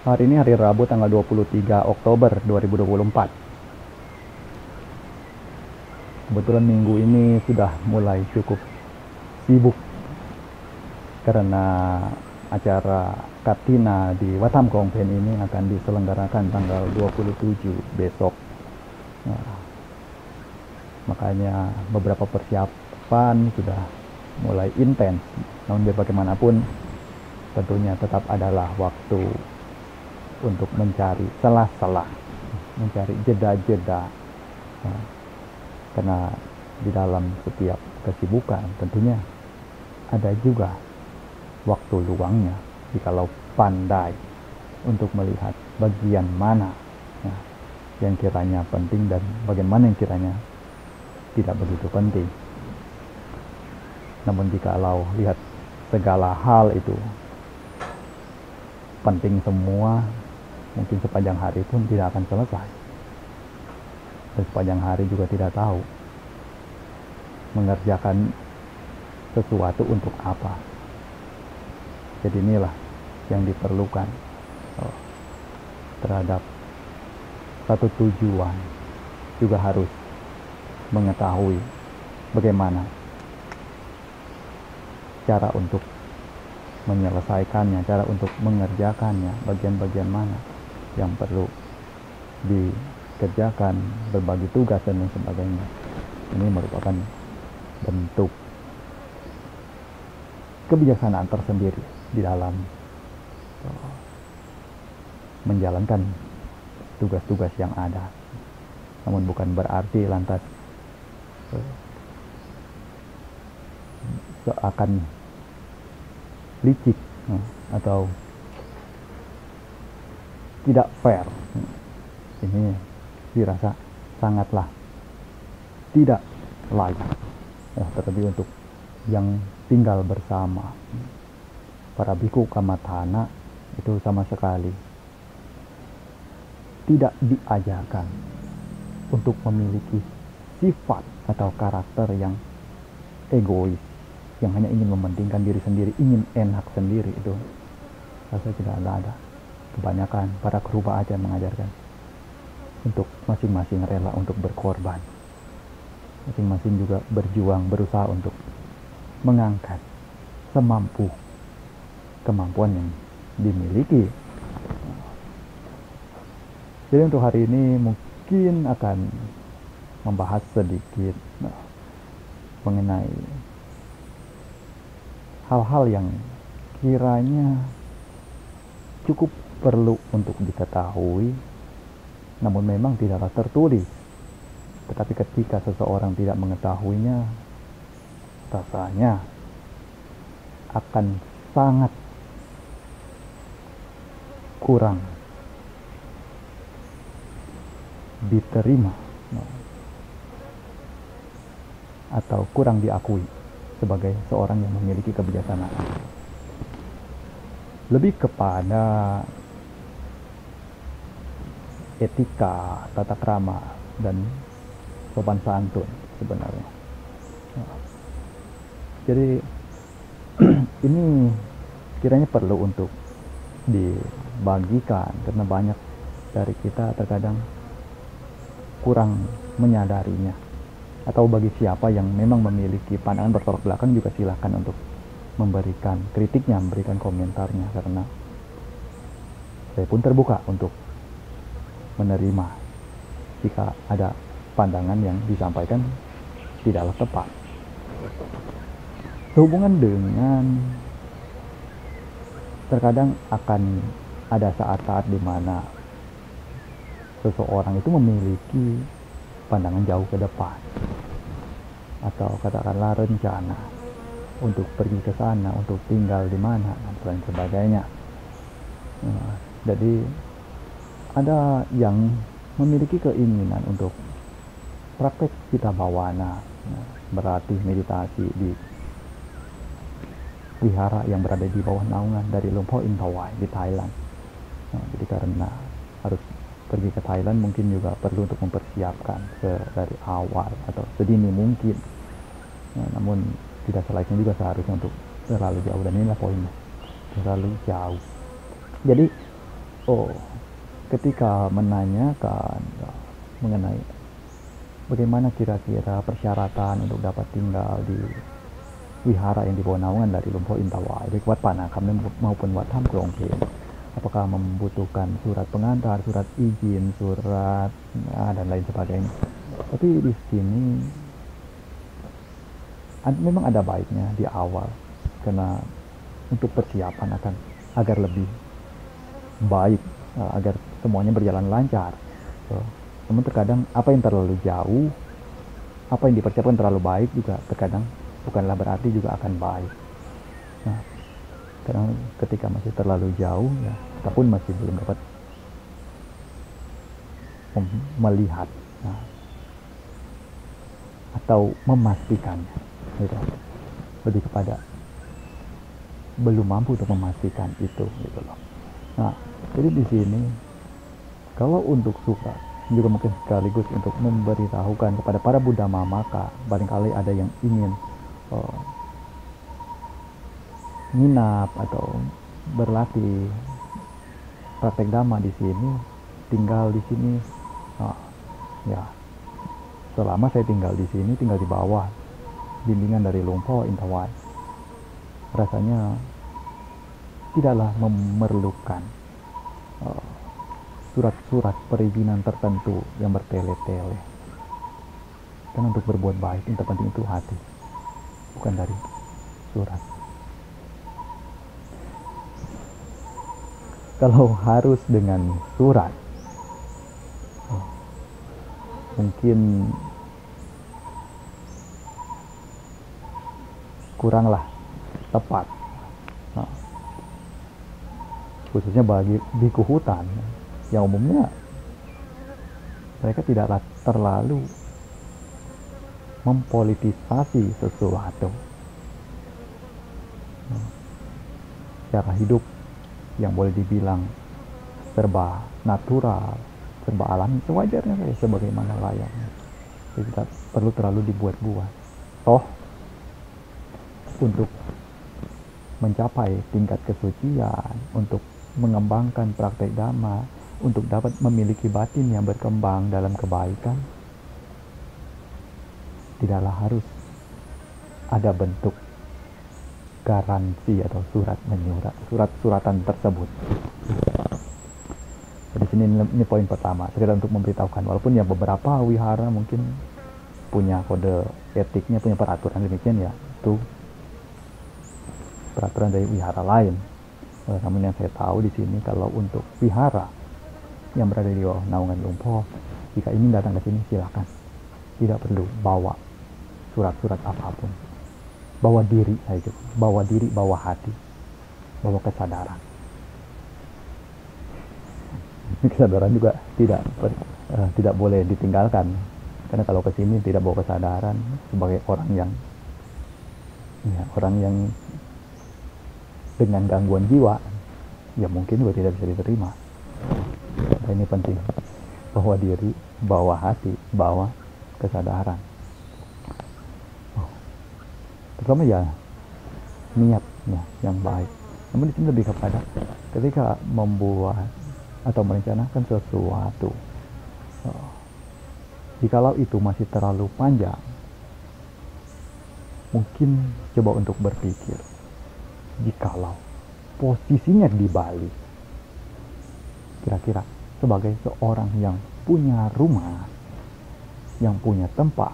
Hari ini hari Rabu tanggal 23 Oktober 2024. Kebetulan minggu ini sudah mulai cukup sibuk karena acara Katina di Watam Kongpen ini akan diselenggarakan tanggal 27 besok. Nah, makanya beberapa persiapan sudah mulai intens. Namun biar bagaimanapun tentunya tetap adalah waktu untuk mencari celah-celah, mencari jeda-jeda. Nah, karena di dalam setiap kesibukan tentunya ada juga waktu luangnya jikalau pandai untuk melihat bagian mana yang kiranya penting dan bagaimana yang kiranya tidak begitu penting. Namun jikalau lihat segala hal itu penting semua, mungkin sepanjang hari pun tidak akan selesai. Dan sepanjang hari juga tidak tahu mengerjakan sesuatu untuk apa. Jadi inilah yang diperlukan terhadap satu tujuan, juga harus mengetahui bagaimana cara untuk menyelesaikannya, cara untuk mengerjakannya, bagian-bagian mana yang perlu dikerjakan, berbagi tugas dan lain sebagainya. Ini merupakan bentuk kebijaksanaan tersendiri di dalam menjalankan tugas-tugas yang ada. Namun bukan berarti lantas seakan licik atau tidak fair. Ini dirasa sangatlah tidak layak, terlebih untuk yang tinggal bersama. Para biku kamatana itu sama sekali tidak diajarkan untuk memiliki sifat atau karakter yang egois, yang hanya ingin mementingkan diri sendiri, ingin enak sendiri. Itu rasanya tidak ada. Kebanyakan para kerupa aja mengajarkan untuk masing-masing rela untuk berkorban, masing-masing juga berjuang, berusaha untuk mengangkat semampu kemampuan yang dimiliki. Jadi untuk hari ini mungkin akan membahas sedikit mengenai hal-hal yang kiranya cukup perlu untuk diketahui, namun memang tidaklah tertulis. Tetapi ketika seseorang tidak mengetahuinya, rasanya akan sangat kurang diterima atau kurang diakui sebagai seorang yang memiliki kebijaksanaan. Lebih kepada etika, tata krama, dan sopan santun sebenarnya. Jadi ini kiranya perlu untuk dibagikan, karena banyak dari kita terkadang kurang menyadarinya. Atau bagi siapa yang memang memiliki pandangan bertolak belakang, juga silakan untuk memberikan kritiknya, memberikan komentarnya, karena saya pun terbuka untuk menerima jika ada pandangan yang disampaikan tidaklah tepat. Sehubungan dengan terkadang akan ada saat-saat di mana seseorang itu memiliki pandangan jauh ke depan, atau katakanlah rencana untuk pergi ke sana, untuk tinggal di mana, dan sebagainya. Jadi ada yang memiliki keinginan untuk praktek cita bawana, berlatih meditasi di wihara yang berada di bawah naungan dari Lumpur Intawai di Thailand. Jadi karena harus pergi ke Thailand, mungkin juga perlu untuk mempersiapkan dari awal atau sedini mungkin. Namun tidak selayaknya juga seharusnya untuk terlalu jauh, dan inilah poinnya, terlalu jauh. Jadi Oh, ketika menanyakan mengenai bagaimana kira-kira persyaratan untuk dapat tinggal di wihara yang di bawah naungan dari Lumpur Intawai, baik Wat Panakam maupun Wat Tham Krong Phen, apakah membutuhkan surat pengantar, surat izin, surat dan lain sebagainya. Tapi di sini memang ada baiknya di awal, karena untuk persiapan agar lebih baik, agar semuanya berjalan lancar. Namun terkadang apa yang terlalu jauh, apa yang dipersiapkan terlalu baik juga terkadang bukanlah berarti juga akan baik. Nah, karena ketika masih terlalu jauh, ya kita pun masih belum dapat melihat atau memastikannya, gitu. Lebih kepada belum mampu untuk memastikan itu, gitu loh. Nah, jadi di sini kalau untuk suka juga mungkin sekaligus untuk memberitahukan kepada para Buddha Mamaka, barangkali ada yang ingin nginap atau berlatih praktek dhamma di sini, tinggal di sini. Ya, selama saya tinggal di sini, tinggal di bawah bimbingan dari Lumpur Intawai, rasanya tidaklah memerlukan surat-surat perizinan tertentu yang bertele-tele. Karena untuk berbuat baik yang terpenting itu hati, bukan dari surat. Kalau harus dengan surat, mungkin kuranglah tepat, khususnya bagi biku hutan yang umumnya mereka tidaklah terlalu mempolitisasi sesuatu. Cara hidup yang boleh dibilang serba natural, serba alami, sewajarnya kayak sebagaimana layaknya. Jadi tidak perlu terlalu dibuat-buat. Untuk mencapai tingkat kesucian, untuk mengembangkan praktek dhamma, untuk dapat memiliki batin yang berkembang dalam kebaikan, tidaklah harus ada bentuk garansi atau surat-suratan tersebut. Jadi ini poin pertama, sekedar untuk memberitahukan, walaupun ya beberapa wihara mungkin punya kode etiknya, punya peraturan demikian, ya itu peraturan dari wihara lain. Namun yang saya tahu di sini, kalau untuk wihara yang berada di bawah naungan Lumpur, jika ingin datang ke sini silakan, tidak perlu bawa surat-surat apapun, bawa diri saja, bawa hati, bawa kesadaran. Kesadaran juga tidak boleh ditinggalkan, karena kalau ke sini tidak bawa kesadaran sebagai orang yang dengan gangguan jiwa, ya mungkin juga tidak bisa diterima. Nah, ini penting, bawa diri, bawa hati, bawa kesadaran. Pertama ya niatnya yang baik. Namun di sini lebih kepada ketika membuat atau merencanakan sesuatu, jikalau itu masih terlalu panjang, mungkin coba untuk berpikir, jikalau posisinya di Bali, kira-kira sebagai seorang yang punya rumah, yang punya tempat,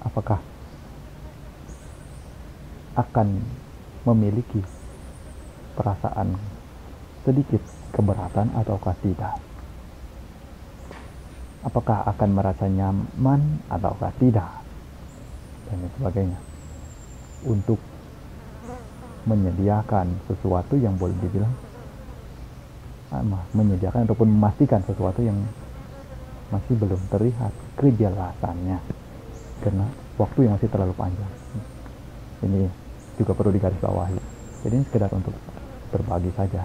apakah akan memiliki perasaan sedikit keberatan ataukah tidak? Apakah akan merasa nyaman ataukah tidak? Dan sebagainya. Untuk menyediakan sesuatu yang boleh dibilang menyediakan ataupun memastikan sesuatu yang masih belum terlihat kejelasannya karena waktu yang masih terlalu panjang. Ini juga perlu digarisbawahi. Jadi ini sekedar untuk berbagi saja,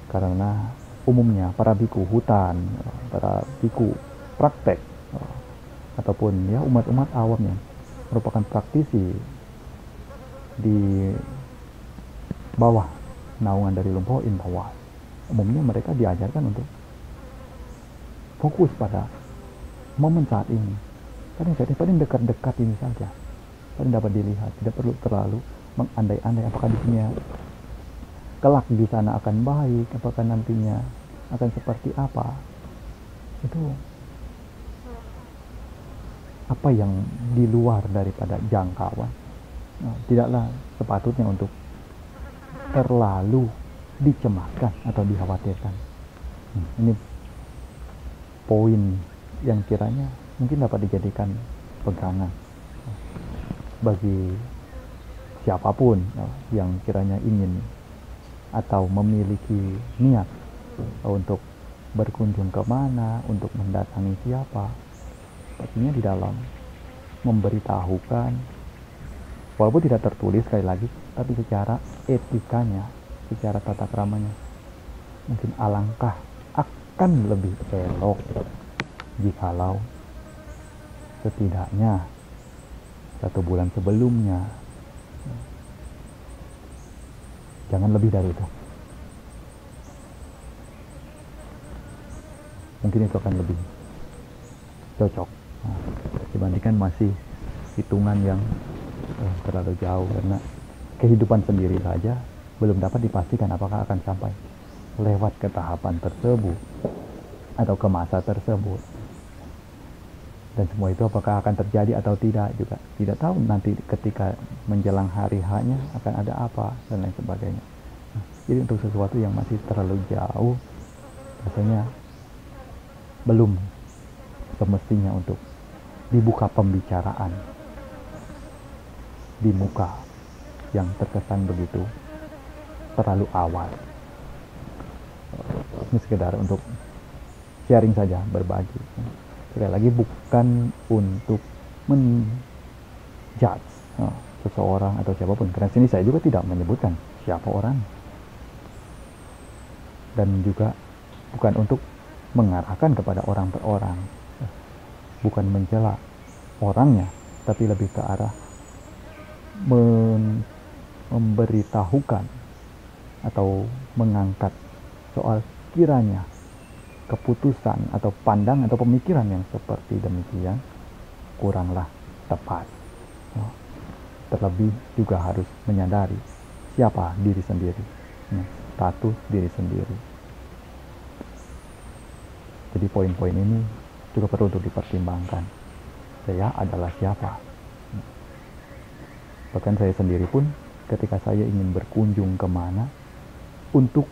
karena umumnya para biku hutan, para biku praktek, ataupun ya umat-umat awam yang merupakan praktisi di bawah naungan dari Lumpur Intawai, umumnya mereka diajarkan untuk fokus pada momen saat ini, paling dekat-dekat ini saja, paling dapat dilihat, tidak perlu terlalu mengandai-andai apakah di sini kelak di sana akan baik, apakah nantinya akan seperti apa. Itu apa yang di luar daripada jangkauan. Tidaklah sepatutnya untuk terlalu dicemaskan atau dikhawatirkan. Ini poin yang kiranya mungkin dapat dijadikan pegangan bagi siapapun yang kiranya ingin atau memiliki niat untuk berkunjung kemana, untuk mendatangi siapa. Pastinya di dalam memberitahukan, walaupun tidak tertulis sekali lagi, tapi secara etikanya, secara tata keramanya, mungkin alangkah akan lebih elok jikalau setidaknya 1 bulan sebelumnya, jangan lebih dari itu, mungkin itu akan lebih cocok dibandingkan masih hitungan yang terlalu jauh, karena kehidupan sendiri saja belum dapat dipastikan apakah akan sampai lewat ke tahapan tersebut atau ke masa tersebut, dan semua itu apakah akan terjadi atau tidak juga tidak tahu. Nanti ketika menjelang hari H-nya akan ada apa dan lain sebagainya. Jadi untuk sesuatu yang masih terlalu jauh, rasanya belum semestinya untuk dibuka pembicaraan di muka yang terkesan begitu terlalu awal. Ini sekedar untuk sharing saja, berbagi. Sekali lagi bukan untuk menjudge seseorang atau siapapun, karena sini saya juga tidak menyebutkan siapa orang, dan juga bukan untuk mengarahkan kepada orang per orang, bukan mencela orangnya, tapi lebih ke arah memberitahukan atau mengangkat soal kiranya keputusan atau pandangan atau pemikiran yang seperti demikian kuranglah tepat. Terlebih juga harus menyadari siapa diri sendiri, status diri sendiri. Jadi poin-poin ini juga perlu untuk dipertimbangkan. Saya adalah siapa? Bahkan saya sendiri pun ketika saya ingin berkunjung kemana untuk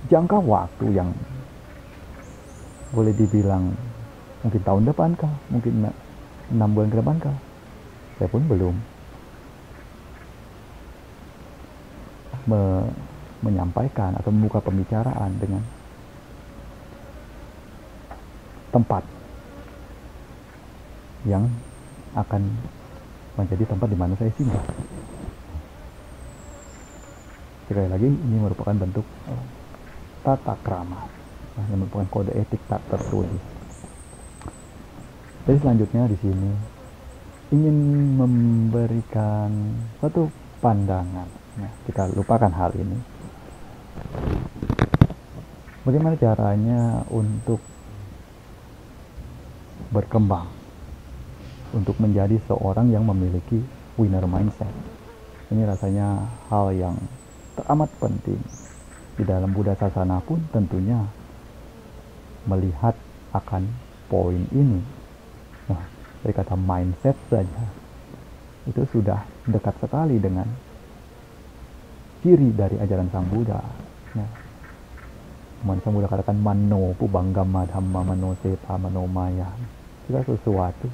jangka waktu yang boleh dibilang mungkin tahun depan kah, mungkin 6 bulan ke depan kah, saya pun belum menyampaikan atau membuka pembicaraan dengan tempat yang akan menjadi tempat di mana saya singgah. Sekali lagi, ini merupakan bentuk tata krama, yang merupakan kode etik tak tertulis. Jadi selanjutnya di sini ingin memberikan satu pandangan. Kita lupakan hal ini. Bagaimana caranya untuk berkembang, untuk menjadi seorang yang memiliki winner mindset. Ini rasanya hal yang teramat penting. Di dalam Buddha Sasana pun tentunya melihat akan poin ini. Dari kata mindset saja itu sudah dekat sekali dengan ciri dari ajaran Sang Buddha. Sang Buddha katakan mano pubanggama dhamma mano sepa mano maya. Segala sesuatu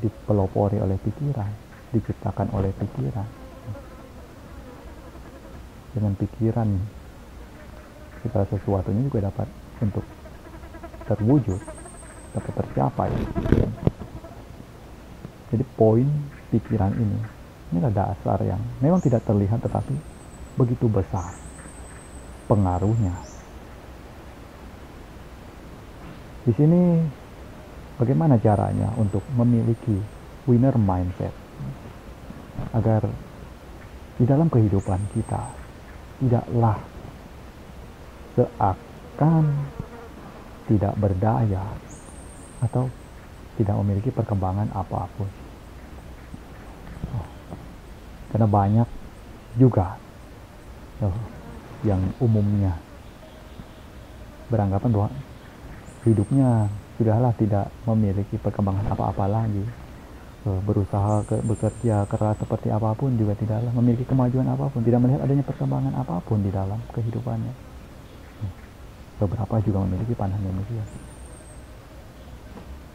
dipelopori oleh pikiran, diciptakan oleh pikiran. Dengan pikiran segala sesuatunya juga dapat untuk terwujud, dapat tercapai. Jadi poin pikiran inilah dasar yang memang tidak terlihat tetapi begitu besar pengaruhnya. Di sini bagaimana caranya untuk memiliki winner mindset agar di dalam kehidupan kita tidaklah seakan tidak berdaya atau tidak memiliki perkembangan apapun. Karena banyak juga yang umumnya beranggapan bahwa hidupnya sudahlah tidak memiliki perkembangan apa-apa lagi, berusaha bekerja keras seperti apapun juga tidaklah memiliki kemajuan apapun, tidak melihat adanya perkembangan apapun di dalam kehidupannya. Beberapa juga memiliki pandangan demikian.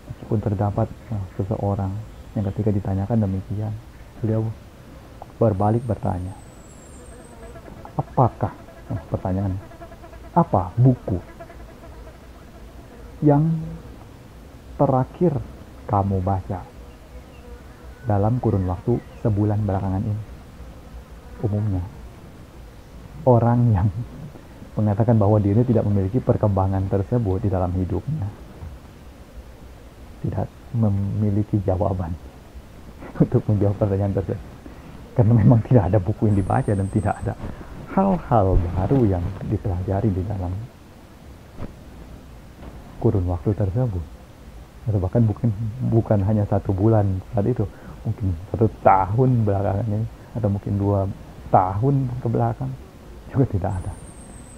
Meskipun terdapat seseorang yang ketika ditanyakan demikian, beliau berbalik bertanya, apakah, pertanyaannya, apa buku yang terakhir kamu baca dalam kurun waktu sebulan belakangan ini? Umumnya orang yang mengatakan bahwa dirinya tidak memiliki perkembangan tersebut di dalam hidupnya tidak memiliki jawaban untuk menjawab pertanyaan tersebut, karena memang tidak ada buku yang dibaca dan tidak ada hal-hal baru yang dipelajari di dalam kurun waktu tersebut, atau bahkan bukan hanya 1 bulan saat itu, mungkin 1 tahun belakangan ini, atau mungkin 2 tahun ke belakang juga tidak ada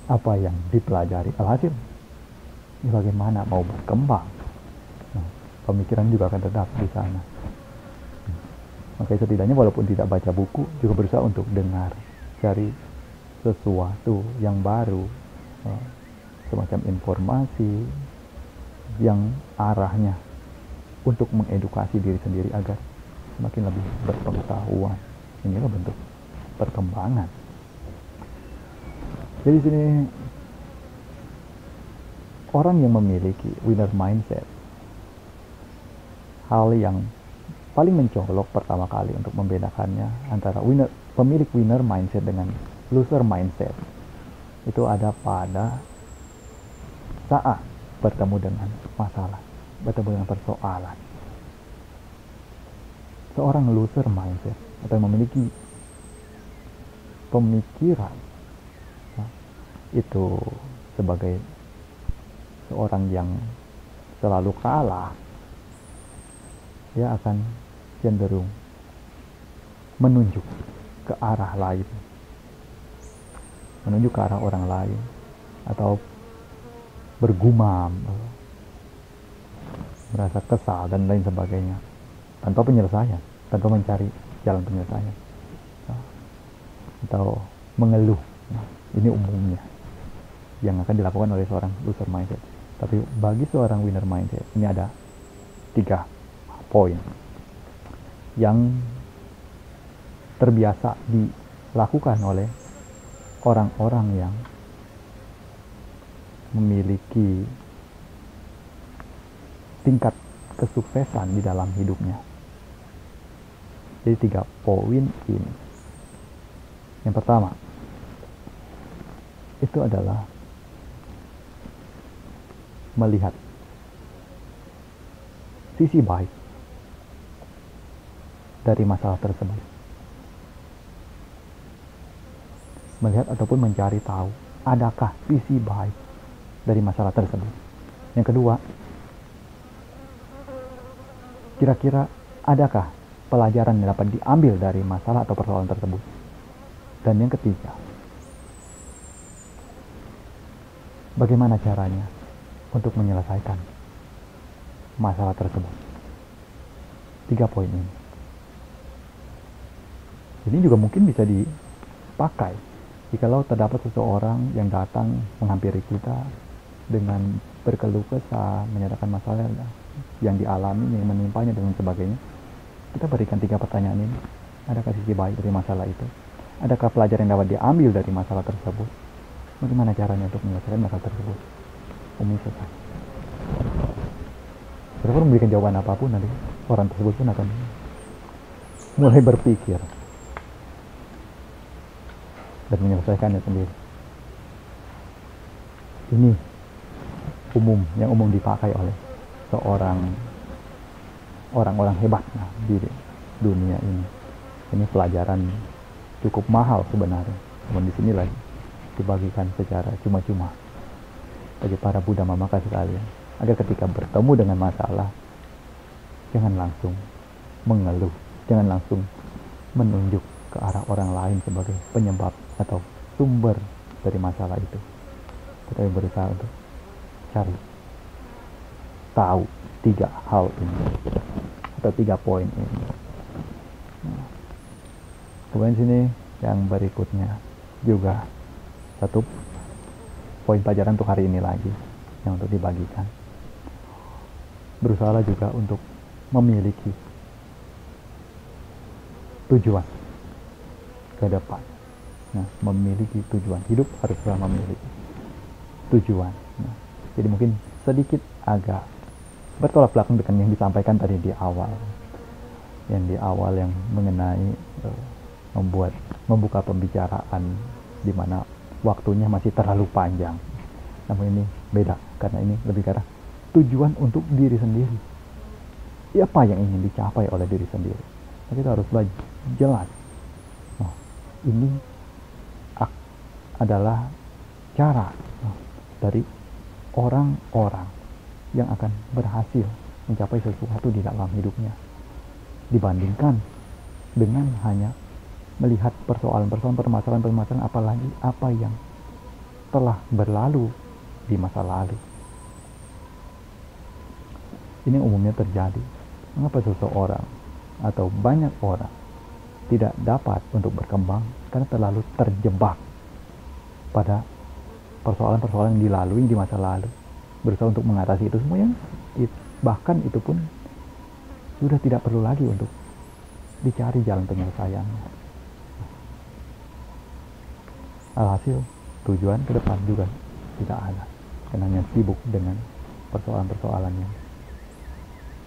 apa yang dipelajari. Alhasil bagaimana mau berkembang? Pemikiran juga akan tetap di sana. Maka setidaknya walaupun tidak baca buku, juga berusaha untuk dengar, cari sesuatu yang baru, semacam informasi yang arahnya untuk mengedukasi diri sendiri agar semakin lebih berpengetahuan. Inilah bentuk perkembangan. Jadi sini orang yang memiliki winner mindset, hal yang paling mencolok pertama kali untuk membedakannya antara pemilik winner mindset dengan loser mindset itu ada pada saat bertemu dengan masalah, bertemu dengan persoalan. Seorang loser mindset atau yang memiliki pemikiran itu sebagai seorang yang selalu kalah, dia akan cenderung menunjuk ke arah lain, menunjuk ke arah orang lain, atau bergumam, merasa kesal dan lain sebagainya, tanpa penyelesaian, tanpa mencari jalan penyelesaian, atau mengeluh. Ini umumnya yang akan dilakukan oleh seorang loser mindset. Tapi bagi seorang winner mindset, ini ada 3 poin yang terbiasa dilakukan oleh orang-orang yang memiliki tingkat kesuksesan di dalam hidupnya. Jadi 3 poin ini. Yang pertama, itu adalah melihat sisi baik dari masalah tersebut. Melihat ataupun mencari tahu, adakah sisi baik dari masalah tersebut. Yang kedua, kira-kira adakah pelajaran yang dapat diambil dari masalah atau persoalan tersebut. Dan yang ketiga, bagaimana caranya untuk menyelesaikan masalah tersebut. 3 poin ini. Ini juga mungkin bisa dipakai jikalau terdapat seseorang yang datang menghampiri kita dengan berkeluh kesah, menyatakan masalah yang dialami, yang menimpanya dan sebagainya. Kita berikan 3 pertanyaan ini. Adakah sisi baik dari masalah itu? Adakah pelajaran yang dapat diambil dari masalah tersebut? Bagaimana caranya untuk menyelesaikan masalah tersebut? Umi selesai. Berapa memberikan jawaban apapun, nanti orang tersebut pun akan mulai berpikir dan menyelesaikannya sendiri. Ini yang umum dipakai oleh orang-orang hebat di dunia ini. Ini pelajaran cukup mahal sebenarnya. Namun di sini lagi dibagikan secara cuma-cuma bagi para Buddha Mamaka sekalian, agar ketika bertemu dengan masalah jangan langsung mengeluh, jangan langsung menunjuk ke arah orang lain sebagai penyebab atau sumber dari masalah itu, tetapi berusaha untuk cari tahu 3 hal ini atau 3 poin ini. Kemudian sini yang berikutnya juga satu poin pelajaran untuk hari ini lagi yang untuk dibagikan. Berusaha juga untuk memiliki tujuan ke depan. Nah, memiliki tujuan. Hidup haruslah memiliki tujuan. Nah, jadi mungkin sedikit agak bertolak belakang dengan yang disampaikan tadi di awal. Yang di awal yang mengenai membuka pembicaraan di mana waktunya masih terlalu panjang. Namun ini beda, karena ini lebih karena tujuan untuk diri sendiri. Apa yang ingin dicapai oleh diri sendiri. Nah, kita harus jelas. Nah, ini adalah cara dari orang-orang yang akan berhasil mencapai sesuatu di dalam hidupnya, dibandingkan dengan hanya melihat persoalan-persoalan, permasalahan-permasalahan, apalagi apa yang telah berlalu di masa lalu. Ini umumnya terjadi. Mengapa seseorang atau banyak orang tidak dapat untuk berkembang? Karena terlalu terjebak pada persoalan-persoalan yang dilalui di masa lalu. Berusaha untuk mengatasi itu semua, yang bahkan itu pun sudah tidak perlu lagi untuk dicari jalan penyelesaiannya. Alhasil tujuan ke depan juga tidak ada, karena hanya sibuk dengan persoalan-persoalan yang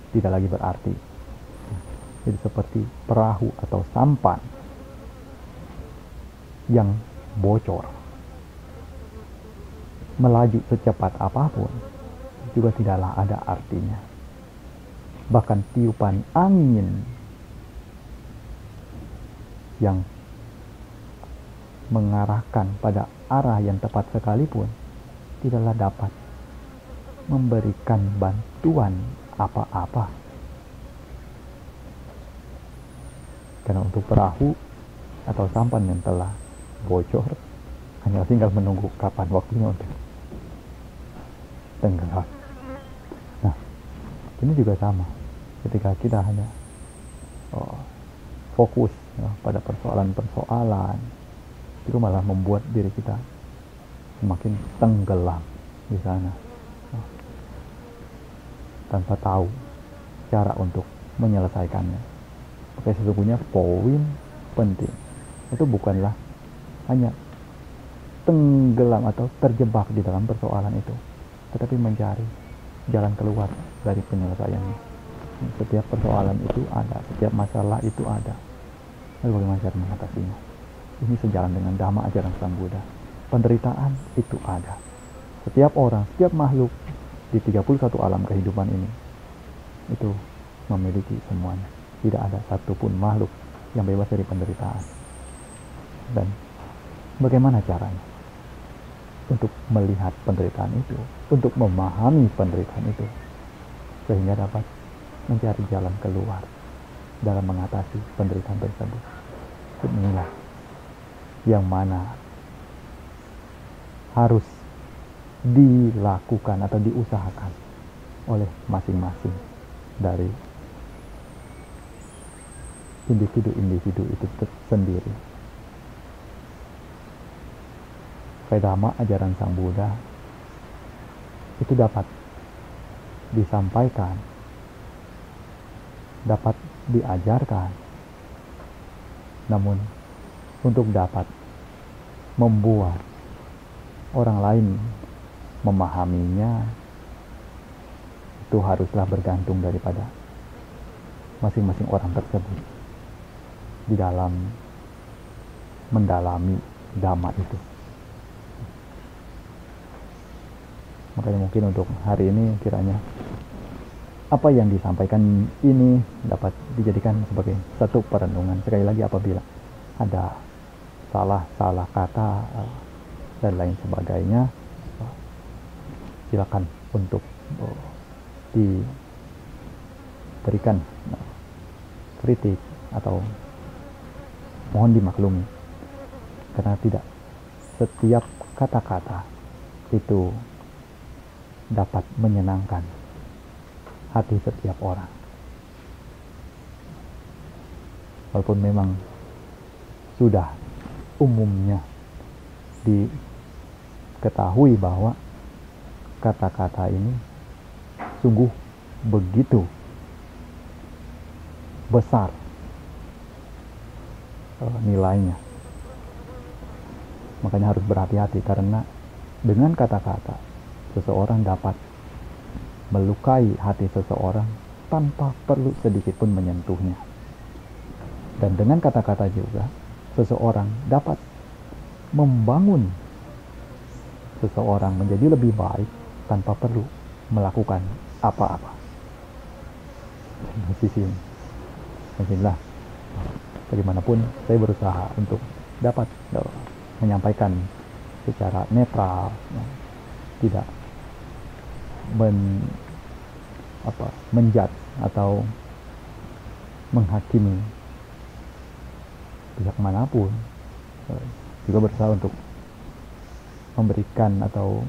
tidak lagi berarti. Jadi seperti perahu atau sampan yang bocor, melaju secepat apapun juga tidaklah ada artinya. Bahkan tiupan angin yang mengarahkan pada arah yang tepat sekalipun tidaklah dapat memberikan bantuan apa-apa. Karena untuk perahu atau sampan yang telah bocor, hanya tinggal menunggu kapan waktunya untuk tenggelam. Nah, ini juga sama. Ketika kita hanya fokus pada persoalan-persoalan, itu malah membuat diri kita semakin tenggelam di sana, tanpa tahu cara untuk menyelesaikannya. Oke, sesungguhnya poin penting itu bukanlah hanya tenggelam atau terjebak di dalam persoalan itu, tetapi mencari jalan keluar dari penyelesaiannya. Setiap persoalan itu ada, setiap masalah itu ada. Lalu bagaimana cara mengatasinya? Ini sejalan dengan dhamma ajaran Sang Buddha. Penderitaan itu ada. Setiap orang, setiap makhluk di 31 alam kehidupan ini itu memiliki semuanya. Tidak ada satupun makhluk yang bebas dari penderitaan. Dan bagaimana caranya untuk melihat penderitaan itu, untuk memahami penderitaan itu, sehingga dapat mencari jalan keluar dalam mengatasi penderitaan tersebut. Inilah yang mana harus dilakukan atau diusahakan oleh masing-masing dari individu-individu itu sendiri. Dhamma ajaran Sang Buddha itu dapat disampaikan, dapat diajarkan, namun untuk dapat membuat orang lain memahaminya, itu haruslah bergantung daripada masing-masing orang tersebut di dalam mendalami dhamma itu. Makanya mungkin untuk hari ini kiranya apa yang disampaikan ini dapat dijadikan sebagai satu perenungan. Sekali lagi, apabila ada salah kata dan lain sebagainya, silakan untuk diberikan kritik atau mohon dimaklumi, karena tidak setiap kata-kata itu dapat menyenangkan hati setiap orang. Walaupun memang sudah umumnya diketahui bahwa kata-kata ini sungguh begitu besar nilainya. Makanya harus berhati-hati, karena dengan kata-kata seseorang dapat melukai hati seseorang tanpa perlu sedikit pun menyentuhnya. Dan dengan kata-kata juga seseorang dapat membangun seseorang menjadi lebih baik tanpa perlu melakukan apa-apa. Di sisi ini, alhamdulillah, bagaimanapun saya berusaha untuk dapat menyampaikan secara netral, tidak menjudge atau menghakimi pihak manapun. Juga berusaha untuk memberikan atau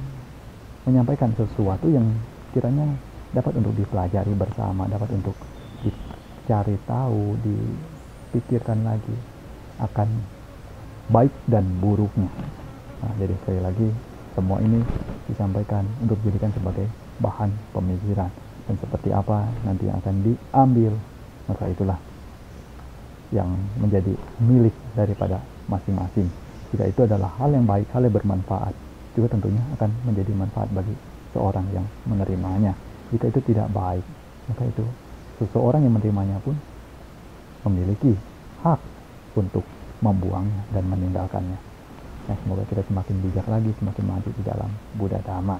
menyampaikan sesuatu yang kiranya dapat untuk dipelajari bersama, dapat untuk dicari tahu, dipikirkan lagi akan baik dan buruknya. Nah, jadi sekali lagi, semua ini disampaikan untuk dijadikan sebagai bahan pemikiran, dan seperti apa nanti yang akan diambil, maka itulah yang menjadi milik daripada masing-masing. Jika itu adalah hal yang baik, hal yang bermanfaat, juga tentunya akan menjadi manfaat bagi seorang yang menerimanya. Jika itu tidak baik, maka itu seseorang yang menerimanya pun memiliki hak untuk membuangnya dan meninggalkannya. Nah, semoga kita semakin bijak lagi, semakin maju di dalam Buddha Dhamma.